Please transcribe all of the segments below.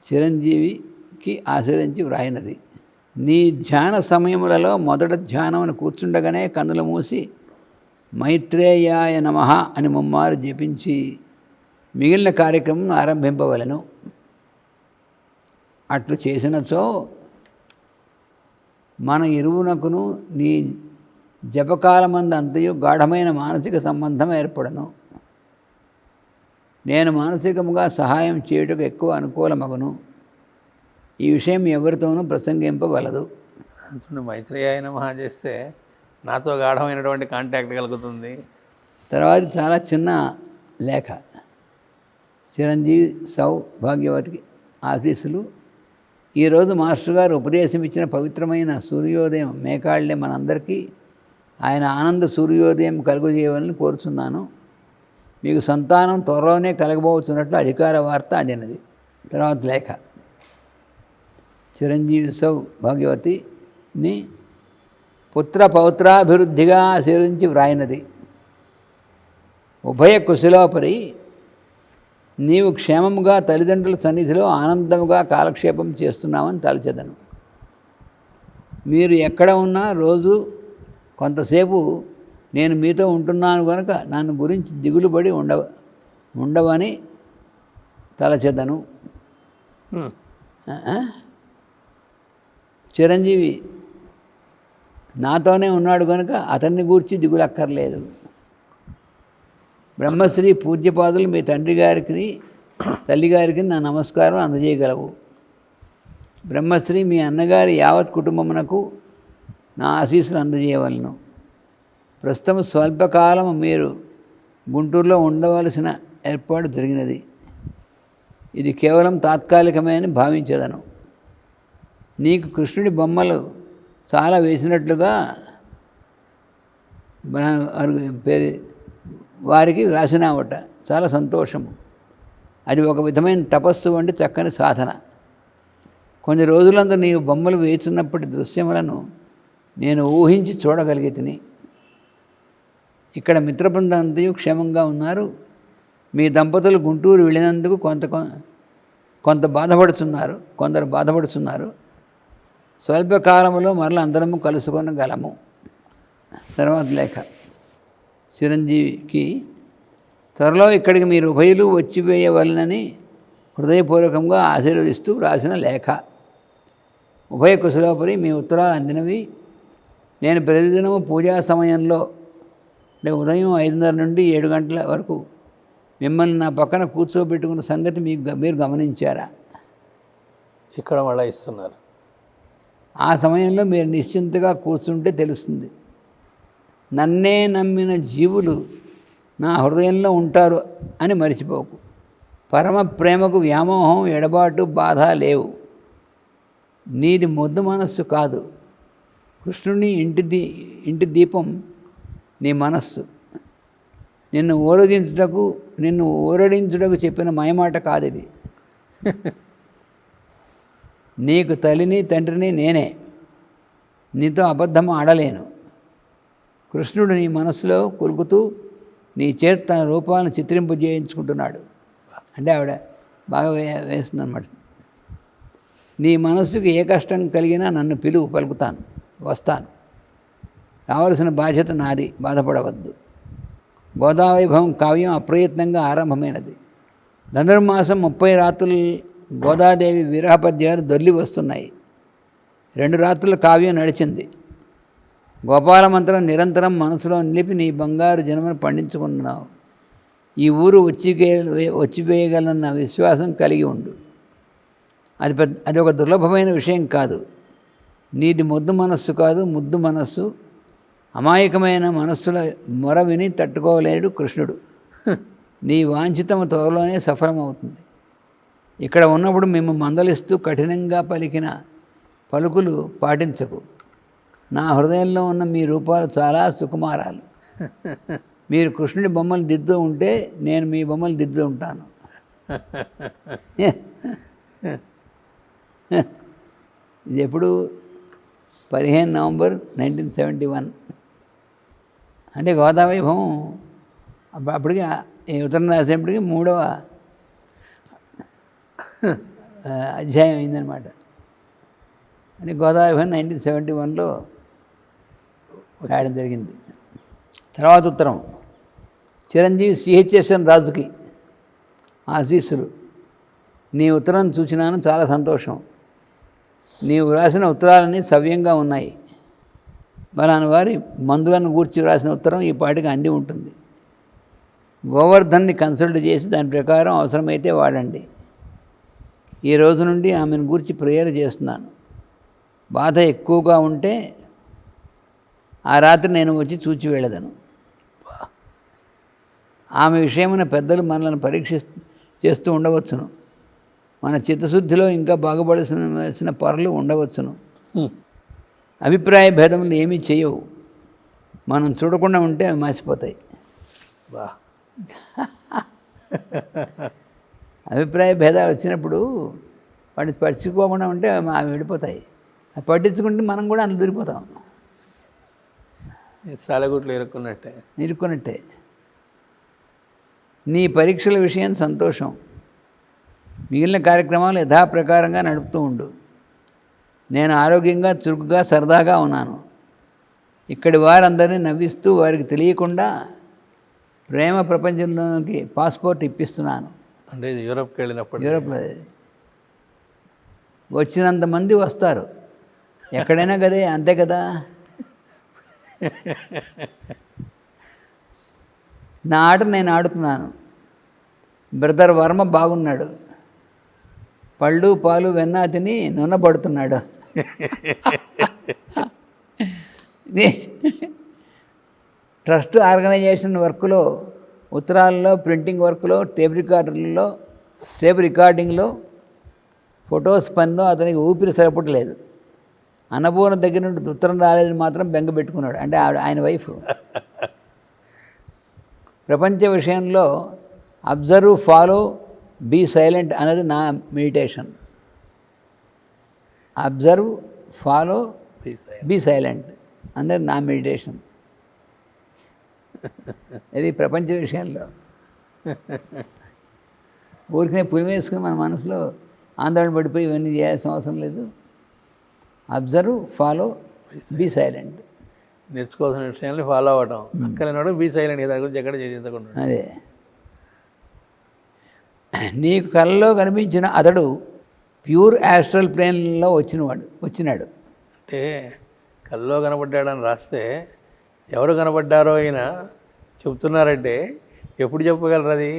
చిరంజీవికి ఆశ్రయించి వ్రాయినది. నీ ధ్యాన సమయములలో మొదట ధ్యానమును కూర్చుండగానే కన్నులు మూసి మైత్రేయాయ నమః అని ముమ్మారు జపించి మిగిలిన కార్యక్రమం ఆరంభింపవలను. అట్లు చేసినచో మన ఇరువునకును నీ జపకాలమందు అంతయు గాఢమైన మానసిక సంబంధం ఏర్పడను. నేను మానసికముగా సహాయం చేయుటకు ఎక్కువ అనుకూలమగును. ఈ విషయం ఎవరితోనూ ప్రసంగింపవలదు. మైత్రేయాయ నమః చేస్తే నాతో గాఢమైనటువంటి కాంటాక్ట్ కలుగుతుంది. తర్వాత చాలా చిన్న లేఖ. చిరంజీవి సౌభాగ్యవతికి ఆశీస్సులు. ఈరోజు మాస్టర్ గారు ఉపదేశం ఇచ్చిన పవిత్రమైన సూర్యోదయం మేకాళ్ళే మనందరికీ ఆయన ఆనంద సూర్యోదయం కలుగజేయాలని కోరుచున్నాను. మీకు సంతానం త్వరలోనే కలగబోతున్నట్లు అధికార వార్త అందినది. తర్వాత లేఖ. చిరంజీవి సౌభాగ్యవతిని పుత్ర పౌత్రాభివృద్ధిగా ఆశీర్వదించి వ్రాయినది. ఉభయ కుశలోపరి నీవు క్షేమముగా తల్లిదండ్రుల సన్నిధిలో ఆనందముగా కాలక్షేపం చేస్తున్నామని తలచెదను. మీరు ఎక్కడ ఉన్నా రోజు కొంతసేపు నేను మీతో ఉంటున్నాను కనుక నన్ను గురించి దిగులుపడి ఉండవని తలచెదను. చిరంజీవి నాతోనే ఉన్నాడు కనుక అతన్ని గూర్చి దిగులక్కర్లేదు. బ్రహ్మశ్రీ పూజ్యపాదులు మీ తండ్రి గారికి తల్లిగారికి నా నమస్కారం అందజేయగలవు. బ్రహ్మశ్రీ మీ అన్నగారి యావత్ కుటుంబమునకు నా ఆశీస్సులు అందజేయవలను. ప్రస్తుతం స్వల్పకాలం మీరు గుంటూరులో ఉండవలసిన ఏర్పాటు జరిగినది. ఇది కేవలం తాత్కాలికమే అని భావించేదను. నీకు కృష్ణుడి బొమ్మలు చాలా వేసినట్లుగా వారికి రాసినావట. చాలా సంతోషము. అది ఒక విధమైన తపస్సు వంటి చక్కని సాధన. కొన్ని రోజులందు నీవు బొమ్మలు వేస్తున్నప్పటి దృశ్యములను నేను ఊహించి చూడగలిగి తిని. ఇక్కడ మిత్రబృందంతయు క్షేమంగా ఉన్నారు. మీ దంపతులు గుంటూరు వెళ్ళినందుకు కొంత బాధపడుతున్నారు, కొందరు బాధపడుతున్నారు. స్వల్పకాలంలో మరల అందరము కలుసుకొనగలము. తర్వాత లేఖ. చిరంజీవికి త్వరలో ఇక్కడికి మీరు ఉభయులు వచ్చివేయవలనని హృదయపూర్వకంగా ఆశీర్వదిస్తూ రాసిన లేఖ. ఉభయ కుశలోపరి మీ ఉత్తరాలు అందినవి. నేను ప్రతిదినము పూజా సమయంలో అంటే ఉదయం 5:30 నుండి 7 గంటల వరకు మిమ్మల్ని నా పక్కన కూర్చోబెట్టుకున్న సంగతి మీరు గమనించారా? ఇక్కడ మళ్ళీ ఇస్తున్నారు. ఆ సమయంలో మీరు నిశ్చింతగా కూర్చుంటే తెలుస్తుంది. నన్నే నమ్మిన జీవులు నా హృదయంలో ఉంటారు అని మరిచిపోకు. పరమ ప్రేమకు వ్యామోహం, ఎడబాటు, బాధ లేవు. నీది మొద్దు మనస్సు కాదు. కృష్ణుని ఇంటి దీపం నీ మనస్సు. నిన్ను ఊరడించుటకు చెప్పిన మాయమాట కాదు ఇది. నీకు తల్లిని తండ్రిని నేనే. నీతో అబద్ధం ఆడలేను. కృష్ణుడు నీ మనస్సులో కొలుకుతూ నీ చేత తన రూపాలను చిత్రింపజేయించుకుంటున్నాడు. అంటే ఆవిడ బాగా వేస్తుందన్నమాట. నీ మనస్సుకు ఏ కష్టం కలిగినా నన్ను పిలువు, పలుకుతాను, వస్తాను. కావలసిన బాధ్యత నాది, బాధపడవద్దు. గోదావైభవం కావ్యం అప్రయత్నంగా ఆరంభమైనది. ధనుర్మాసం 30 రాత్రులు గోదాదేవి విరహపద్యాలు దొర్లి వస్తున్నాయి. 2 రాత్రుల కావ్యం నడిచింది. గోపాలమంత్రం నిరంతరం మనసులో నిలిపి నీ బంగారు జన్మను పండించుకున్నావు. ఈ ఊరు వచ్చివేయగలన్న విశ్వాసం కలిగి ఉండు. అది ఒక దుర్లభమైన విషయం కాదు. నీది మొద్దు మనస్సు కాదు, ముద్దు మనస్సు. అమాయకమైన మనస్సుల మొర విని తట్టుకోలేడు కృష్ణుడు. నీ వాంఛితము త్వరలోనే సఫలమవుతుంది. ఇక్కడ ఉన్నప్పుడు మేము మందలిస్తూ కఠినంగా పలికిన పలుకులు పాటించకు. నా హృదయంలో ఉన్న మీ రూపాలు చాలా సుకుమారాలు. మీరు కృష్ణుడి బొమ్మలు దిద్దు ఉంటే నేను మీ బొమ్మలు దిద్దు ఉంటాను. ఇది ఎప్పుడు 15 నవంబర్ 1971. అంటే గోదావైభవం అప్పటికి ఈ ఉత్తరం రాసేప్పటికి 3వ అధ్యాయం అయిందనమాట. అని గోదావైభవం 1971లో రాయడం జరిగింది. తర్వాత ఉత్తరం చిరంజీవి సిహెచ్ఎస్ఎన్ రాజుకి ఆశీస్సులు. నీ ఉత్తరం చూసినాను, చాలా సంతోషం. నీవు రాసిన ఉత్తరాలన్నీ సవ్యంగా ఉన్నాయి. బలాని వారి మందులను గూర్చి రాసిన ఉత్తరం ఈ పాటికి అంది ఉంటుంది. గోవర్ధన్ని కన్సల్ట్ చేసి దాని ప్రకారం అవసరమైతే వాడండి. ఈ రోజు నుండి ఆమెను గూర్చి ప్రేయర్ చేస్తున్నాను. బాధ ఎక్కువగా ఉంటే ఆ రాత్రి నేను వచ్చి చూచి వెళ్ళదను. ఆమె విషయమైన పెద్దలు మనల్ని చేస్తూ ఉండవచ్చును. మన చిత్తశుద్ధిలో ఇంకా బాగుపడాల్సిన పొరలు ఉండవచ్చును. అభిప్రాయ భేదములు ఏమీ చేయవు. మనం చూడకుండా ఉంటే అవి మాసిపోతాయి. అభిప్రాయ భేదాలు వచ్చినప్పుడు వాటిని పట్టించుకోకుండా ఉంటే అవి వెళ్ళిపోతాయి. అవి పట్టించుకుంటే మనం కూడా అందులో దూరిపోతాం. సాలగుట్లు ఇరుక్కున్నట్టే. నీ పరీక్షల విషయం సంతోషం. మిగిలిన కార్యక్రమాలు యథాప్రకారంగా నడుపుతూ ఉండు. నేను ఆరోగ్యంగా, చురుకుగా, సరదాగా ఉన్నాను. ఇక్కడి వారందరినీ నవ్విస్తూ వారికి తెలియకుండా ప్రేమ ప్రపంచంలోకి పాస్పోర్ట్ ఇప్పిస్తున్నాను. అంటే ఇది యూరోప్కి వెళ్ళినప్పుడు. యూరోప్లో వచ్చినంత మంది వస్తారు, ఎక్కడైనా కదే, అంతే కదా. నా ఆట నేను ఆడుతున్నాను. బ్రదర్ వర్మ బాగున్నాడు. పళ్ళు పాలు వెన్న తిని నున్నబడుతున్నాడు. ట్రస్ట్ ఆర్గనైజేషన్ వర్క్లో, ఉత్తరాల్లో, ప్రింటింగ్ వర్క్లో, టేప్ రికార్డింగ్లో, ఫొటోస్ పనిలో అతనికి ఊపిరి సరిపడలేదు. అన్నపూర్ణ దగ్గర నుండి ఉత్తరం రాలేదని మాత్రం బెంగ పెట్టుకున్నాడు. అంటే ఆయన వైఫ్. ప్రపంచ విషయంలో అబ్జర్వ్, ఫాలో, బీ సైలెంట్ అనేది నా meditation. Observe, follow, be silent అనేది నా మెడిటేషన్. ఇది ప్రపంచ విషయంలో. ఊరికనే పులివేసుకుని మన మనసులో ఆందోళన పడిపోయి ఇవన్నీ చేయాల్సిన అవసరం లేదు. Observe, follow, be silent. నేర్చుకోవాల్సిన విషయాన్ని ఫాలో అవ్వడం, అక్కలేనోడు బీ సైలెంట్. దాని గురించి ఎక్కడ చేయించకుండా. అదే నీకు కళ్ళలో కనిపించిన అతడు ప్యూర్ యాస్ట్రల్ ప్లేన్లో వచ్చినాడు. అంటే కళ్ళలో కనబడ్డాడని రాస్తే ఎవరు కనబడ్డారో అయినా చెప్తున్నారంటే ఎప్పుడు చెప్పగలరు? అది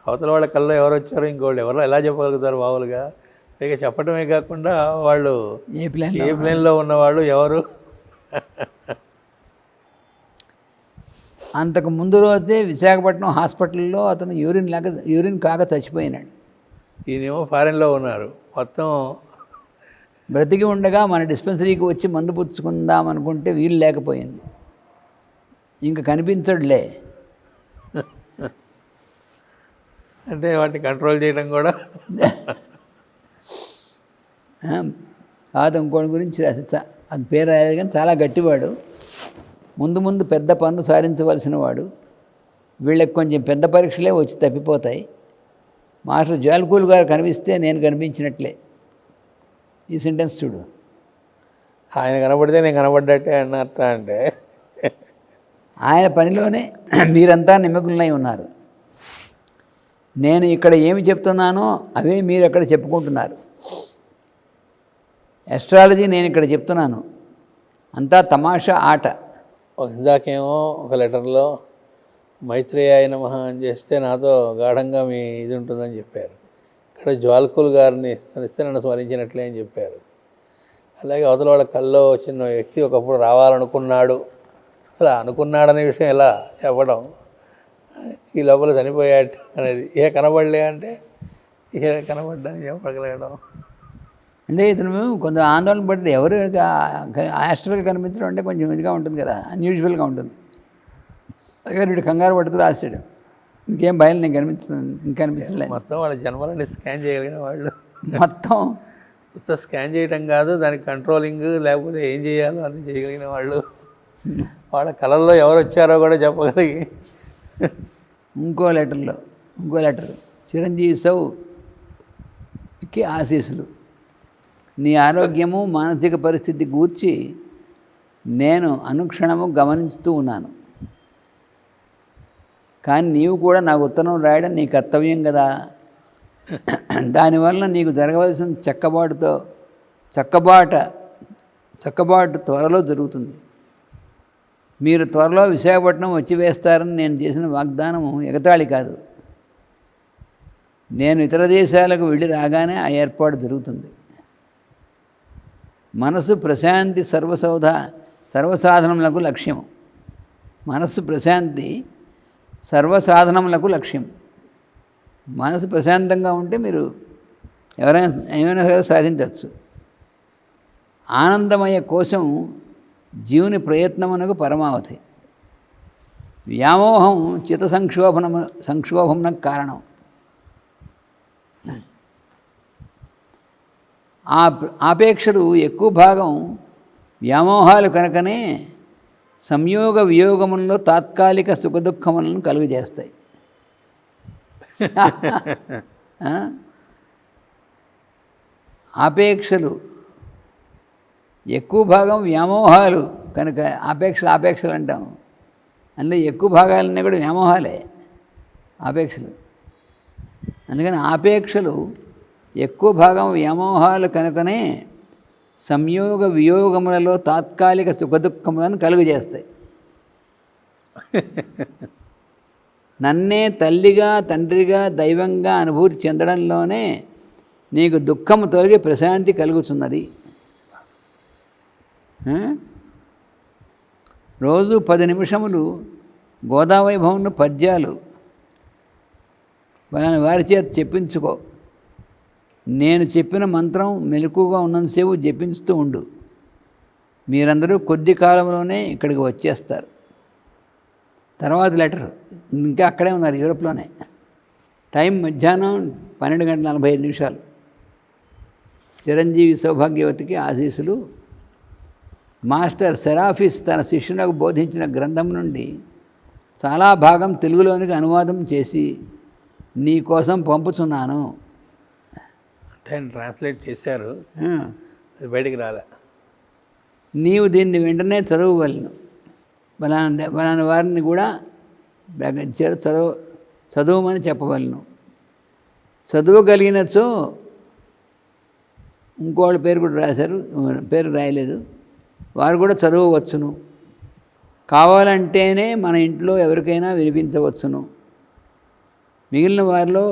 అవతల వాళ్ళ కళ్ళలో ఎవరు వచ్చారో ఇంకోళ్ళు ఎవరో ఎలా చెప్పగలుగుతారు మామూలుగా? పైగా చెప్పడమే కాకుండా వాళ్ళు ఏ ప్లేన్లో ఉన్నవాళ్ళు ఎవరు. అంతకు ముందు రోజే విశాఖపట్నం హాస్పిటల్లో అతను యూరిన్ కాక చచ్చిపోయినాడు. ఈయనేమో ఫారెన్లో ఉన్నారు. మొత్తం బ్రతికి ఉండగా మన డిస్పెన్సరీకి వచ్చి మందు పుచ్చుకుందాం అనుకుంటే వీలు లేకపోయింది. ఇంకా కనిపించడులే. అంటే వాటిని కంట్రోల్ చేయడం కూడా కాదు. ఇంకోటి గురించి అది పేరు రాయాలి కానీ చాలా గట్టివాడు. ముందు పెద్ద పన్ను సాధించవలసిన వాడు. వీళ్ళకి కొంచెం పెద్ద పరీక్షలే వచ్చి తప్పిపోతాయి. మాస్టర్ జాల్కూల్ గారు కనిపిస్తే నేను కనిపించినట్లే. ఈ సెంటెన్స్ చూడు. ఆయన కనబడితే నేను కనబడ్డట్టే అన్నట్ట. అంటే ఆయన పనిలోనే మీరంతా నిమగ్నులై ఉన్నారు. నేను ఇక్కడ ఏమి చెప్తున్నానో అవే మీరు అక్కడ చెప్పుకుంటున్నారు. ఎస్ట్రాలజీ నేను ఇక్కడ చెప్తున్నాను, అంతా తమాషా ఆట. ఇందాకేమో ఒక లెటర్లో మైత్రేయాయ నమః అని చేస్తే నాతో గాఢంగా మీ ఇది ఉంటుందని చెప్పారు. ఇక్కడ జ్వాల్కుల్ గారిని స్మరిస్తే నన్ను స్మరించినట్లే అని చెప్పారు. అలాగే అవతల వాళ్ళ కల్లో వచ్చిన వ్యక్తి ఒకప్పుడు రావాలనుకున్నాడు. అసలు అనుకున్నాడనే విషయం ఎలా చెప్పడం ఈ లోపల చనిపోయాట అనేది. ఏ కనబడలే అంటే ఏ కనబడ్డాని చెప్పగలగడం. అంటే ఇతను కొంచెం ఆందోళన పడ్డాడు. ఎవరు ఆస్ట్రల్ కనిపించడం అంటే కొంచెం ఇదిగా ఉంటుంది కదా, అన్యూజువల్గా ఉంటుంది. అదే వీడు కంగారు పడుతూ రాశాడు, ఇంకేం భయం నేను కనిపిస్తుంది, ఇంకా కనిపించలేదు. మొత్తం వాళ్ళ జన్మలని స్కాన్ చేయగలిగిన వాళ్ళు. మొత్తం మొత్తం స్కాన్ చేయటం కాదు, దానికి కంట్రోలింగ్ లేకపోతే ఏం చేయాలో అని చేయగలిగిన వాళ్ళు. వాళ్ళ కళల్లో ఎవరు వచ్చారో కూడా చెప్పగలిగి. ఇంకో లెటర్ చిరంజీవి సౌకి ఆశీస్సులు. నీ ఆరోగ్యము మానసిక పరిస్థితి గూర్చి నేను అనుక్షణము గమనిస్తూ ఉన్నాను. కానీ నీవు కూడా నాకు ఉత్తరం రాయడం నీ కర్తవ్యం కదా. దానివల్ల నీకు జరగవలసిన చక్కబాటు త్వరలో జరుగుతుంది. మీరు త్వరలో విశాఖపట్నం వచ్చి వేస్తారని నేను చేసిన వాగ్దానము ఎగతాళి కాదు. నేను ఇతర దేశాలకు వెళ్ళి రాగానే ఆ ఏర్పాటు జరుగుతుంది. మనసు ప్రశాంతి సర్వసాధనములకు లక్ష్యం. మనస్సు ప్రశాంతి సర్వసాధనములకు లక్ష్యం. మనసు ప్రశాంతంగా ఉంటే మీరు ఏమైనా సాధించవచ్చు. ఆనందమయ కోశం జీవుని ప్రయత్నమునకు పరమావధి. వ్యామోహం చిత సంక్షోభమునకు కారణం. ఆపేక్షలు ఎక్కువ భాగం వ్యామోహాలు కనుకనే సంయోగ వియోగములలో తాత్కాలిక సుఖదుఖములను కలుగజేస్తాయి. ఆపేక్షలు ఎక్కువ భాగం వ్యామోహాలు కనుక ఆపేక్షలు అంటాం. అంటే ఎక్కువ భాగాలన్నీ కూడా వ్యామోహాలే ఆపేక్షలు. అందుకని ఆపేక్షలు ఎక్కువ భాగం వ్యామోహాలు కనుకనే సంయోగ వియోగములలో తాత్కాలిక సుఖదుఖములను కలుగజేస్తాయి. నన్నే తల్లిగా తండ్రిగా దైవంగా అనుభూతి చెందడంలోనే నీకు దుఃఖము తొలగి ప్రశాంతి కలుగుతున్నది. రోజు 10 నిమిషములు గోదావైభవంను పద్యాలు వారి చేత చెప్పించుకో. నేను చెప్పిన మంత్రం మెలకుగా ఉన్నంతసేపు జపించుతూ ఉండు. మీరందరూ కొద్ది కాలంలోనే ఇక్కడికి వచ్చేస్తారు. తర్వాత లెటర్ ఇంకా అక్కడే ఉన్నారు, యూరోప్లోనే. టైం మధ్యాహ్నం 12:45. చిరంజీవి సౌభాగ్యవతికి ఆశీస్సులు. మాస్టర్ సెరాఫిస్ తన శిష్యులకు బోధించిన గ్రంథం నుండి చాలా భాగం తెలుగులోనికి అనువాదం చేసి నీ కోసం పంపుచున్నాను. అంటే ఆయన ట్రాన్స్లేట్ చేశారు, అది బయటికి రాలే. నీవు దీన్ని వెంటనే చదవవలను. బలాని వారిని కూడా చదువుమని చెప్పవలను. చదువగలిగినచో ఇంకోళ్ళ పేరు కూడా రాశారు, పేరు రాయలేదు, వారు కూడా చదవవచ్చును. కావాలంటేనే మన ఇంట్లో ఎవరికైనా వినిపించవచ్చును. మిగిలిన వారిలో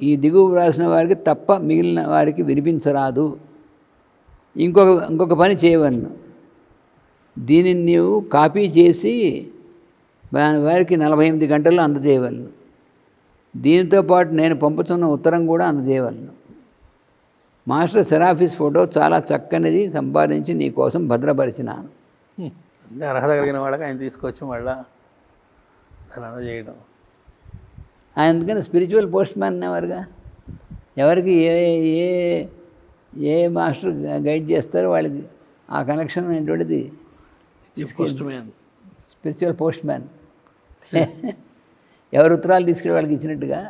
ఈ దిగువ వ్రాసిన వారికి తప్ప మిగిలిన వారికి వినిపించరాదు. ఇంకొక పని చేయవలను. దీనిని నీవు కాపీ చేసి వారికి 48 గంటల్లో అందజేయవలను. దీనితో పాటు నేను పంపుతున్న ఉత్తరం కూడా అందజేయవలను. మాస్టర్ సెరాఫిస్ ఫోటో చాలా చక్కనిది సంపాదించి నీ కోసం భద్రపరిచినాను. అర్హత కలిగిన వాళ్ళకి ఆయన తీసుకొచ్చి మళ్ళా దాన్ని అందజేయడం. అందుకని స్పిరిచువల్ పోస్ట్ మ్యాన్ అనేవారుగా. ఎవరికి ఏ మాస్టర్ గైడ్ చేస్తారో వాళ్ళకి ఆ కనెక్షన్ అనేటువంటిది స్పిరిచువల్ పోస్ట్ మ్యాన్. ఎవరు ఉత్తరాలు తీసుకెళ్ళి వాళ్ళకి ఇచ్చినట్టుగా